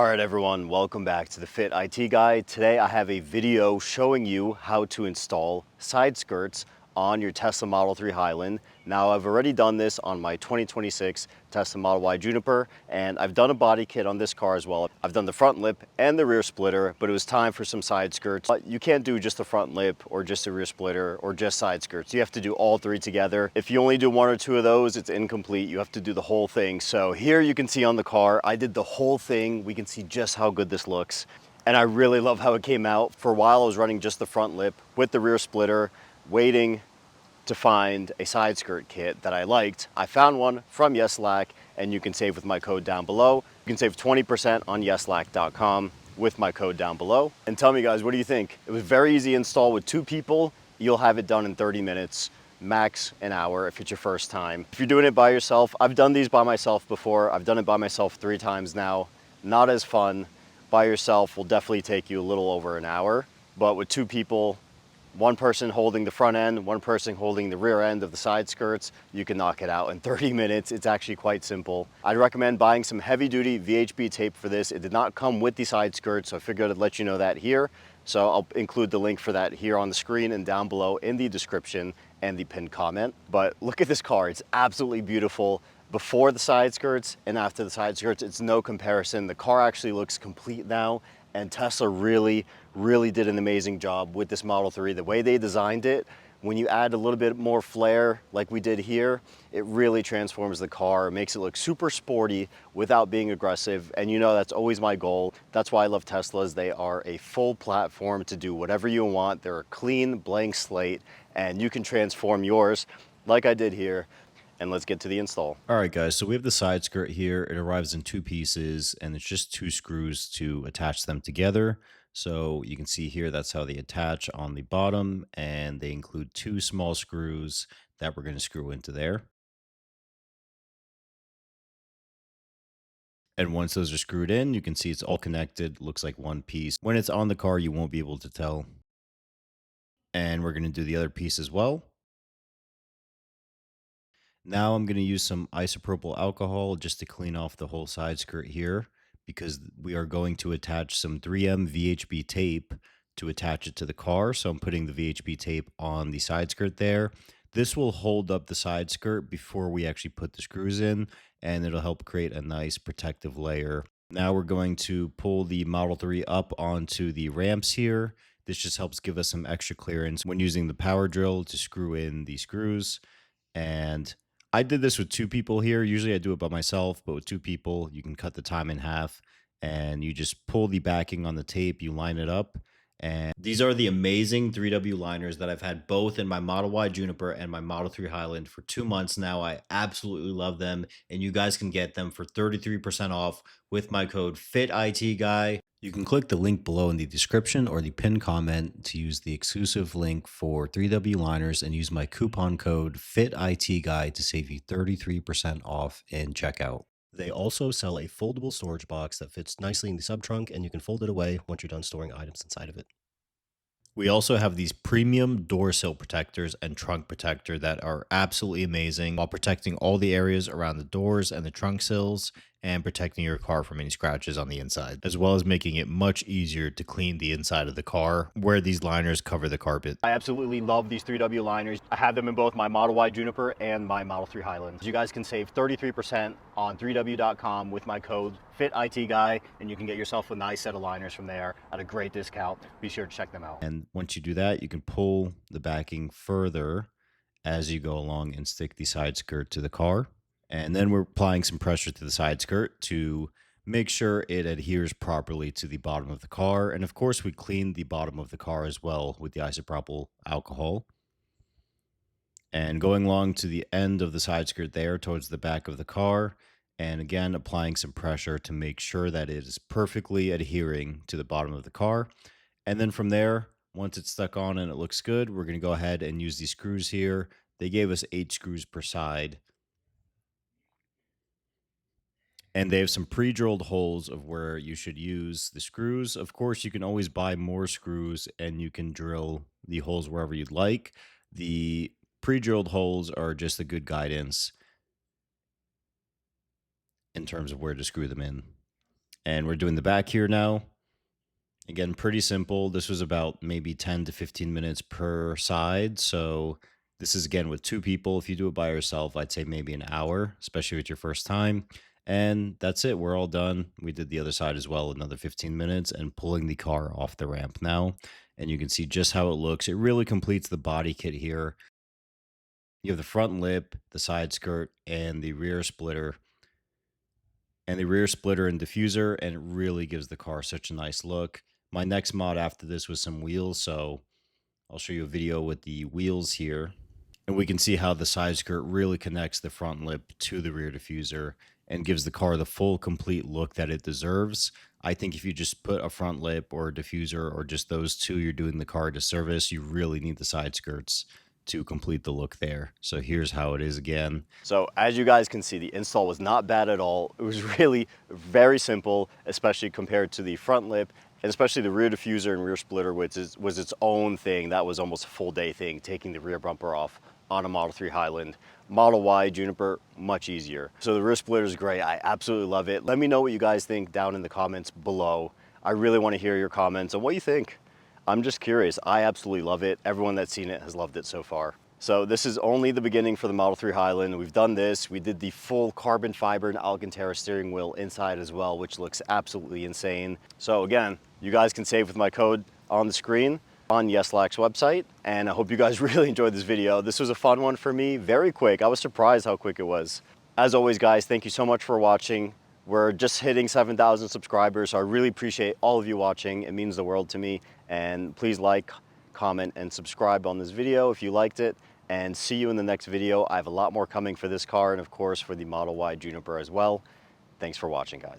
All right, everyone, welcome back to the Fit IT Guy. Today I have a video showing you how to install side skirts on your Tesla Model 3 Highland. Now, I've already done this on my 2026 Tesla Model Y Juniper, and I've done a body kit on this car as well. I've done the front lip and the rear splitter, but it was time for some side skirts. But you can't do just the front lip or just the rear splitter or just side skirts. You have to do all three together. If you only do one or two of those, it's incomplete. You have to do the whole thing. So here you can see on the car, I did the whole thing. We can see just how good this looks. And I really love how it came out. For a while, I was running just the front lip with the rear splitter, waiting to find a side skirt kit that I liked. I found one from Yeslac, and you can save with my code down below. You can save 20% on yeslac.com with my code down below. And tell me, guys, what do you think? It was very easy to install with two people. You'll have it done in 30 minutes, max an hour if it's your first time. If you're doing it by yourself, I've done these by myself before. I've done it by myself 3 times now. Not as fun. By yourself will definitely take you a little over an hour, but with two people, one person holding the front end, one person holding the rear end of the side skirts, you can knock it out in 30 minutes. It's actually quite simple. I'd recommend buying some heavy duty VHB tape for this. It did not come with the side skirts, so I figured I'd let you know that here. So I'll include the link for that here on the screen and down below in the description and the pinned comment. But look at this car, it's absolutely beautiful. Before the side skirts and after the side skirts, it's no comparison. The car actually looks complete now, and Tesla really did an amazing job with this Model 3. The way they designed it, when you add a little bit more flair like we did here, it really transforms the car. It makes it look super sporty without being aggressive. And you know, that's always my goal. That's why I love Teslas. They are a full platform to do whatever you want. They're a clean blank slate, and you can transform yours like I did here. And let's get to the install. All right, guys, so we have the side skirt here. It arrives in 2 pieces, and it's just 2 screws to attach them together. So you can see here, that's how they attach on the bottom, and they include 2 small screws that we're going to screw into there. And once those are screwed in, you can see it's all connected, looks like one piece. When it's on the car, you won't be able to tell. And we're going to do the other piece as well. Now I'm going to use some isopropyl alcohol just to clean off the whole side skirt here, because we are going to attach some 3M VHB tape to attach it to the car. So I'm putting the VHB tape on the side skirt there. This will hold up the side skirt before we actually put the screws in, and it'll help create a nice protective layer. Now we're going to pull the Model 3 up onto the ramps here. This just helps give us some extra clearance when using the power drill to screw in the screws. And I did this with 2 people here. Usually I do it by myself, but with 2 people, you can cut the time in half, and you just pull the backing on the tape, you line it up. And these are the amazing 3W liners that I've had both in my Model Y Juniper and my Model 3 Highland for 2 months now. I absolutely love them, and you guys can get them for 33% off with my code FITITGUY. You can click the link below in the description or the pinned comment to use the exclusive link for 3W liners and use my coupon code FITITGUY to save you 33% off in checkout. They also sell a foldable storage box that fits nicely in the sub trunk, and you can fold it away once you're done storing items inside of it. We also have these premium door sill protectors and trunk protector that are absolutely amazing while protecting all the areas around the doors and the trunk sills and protecting your car from any scratches on the inside, as well as making it much easier to clean the inside of the car where these liners cover the carpet. I absolutely love these 3W liners. I have them in both my Model Y Juniper and my Model 3 Highland. You guys can save 33% on 3W.com with my code FITITGUY, and you can get yourself a nice set of liners from there at a great discount. Be sure to check them out. And once you do that, you can pull the backing further as you go along and stick the side skirt to the car. And then we're applying some pressure to the side skirt to make sure it adheres properly to the bottom of the car. And of course, we clean the bottom of the car as well with the isopropyl alcohol. And going along to the end of the side skirt there towards the back of the car. And again, applying some pressure to make sure that it is perfectly adhering to the bottom of the car. And then from there, once it's stuck on and it looks good, we're going to go ahead and use these screws here. They gave us 8 screws per side. And they have some pre-drilled holes of where you should use the screws. Of course, you can always buy more screws and you can drill the holes wherever you'd like. The pre-drilled holes are just a good guidance in terms of where to screw them in. And we're doing the back here now. Again, pretty simple. This was about maybe 10 to 15 minutes per side. So this is again with two people. If you do it by yourself, I'd say maybe an hour, especially with your first time. And that's it. We're all done. We did the other side as well, another 15 minutes, and pulling the car off the ramp now. And you can see just how it looks. It really completes the body kit here. You have the front lip, the side skirt, and the rear splitter. And diffuser, and it really gives the car such a nice look. My next mod after this was some wheels, so I'll show you a video with the wheels here. And we can see how the side skirt really connects the front lip to the rear diffuser and gives the car the full complete look that it deserves. I think if you just put a front lip or a diffuser or just those two, you're doing the car a disservice. You really need the side skirts to complete the look there. So here's how it is again. So as you guys can see, the install was not bad at all. It was really very simple, especially compared to the front lip, and especially the rear diffuser and rear splitter, which was its own thing. That was almost a full day thing, taking the rear bumper off on a Model 3 Highland. Model Y Juniper, much easier. So the rear splitter is great. I absolutely love it. Let me know what you guys think down in the comments below. I really want to hear your comments on what you think. I'm just curious. I absolutely love it. Everyone that's seen it has loved it so far. So this is only the beginning for the Model 3 Highland. We've done this. We did the full carbon fiber and Alcantara steering wheel inside as well, which looks absolutely insane. So again, you guys can save with my code on the screen on YesLack's website. And I hope you guys really enjoyed this video. This was a fun one for me, very quick. I was surprised how quick it was. As always, guys, thank you so much for watching. We're just hitting 7,000 subscribers, so I really appreciate all of you watching. It means the world to me. And please like, comment, and subscribe on this video if you liked it. And see you in the next video. I have a lot more coming for this car and of course for the Model Y Juniper as well. Thanks for watching, guys.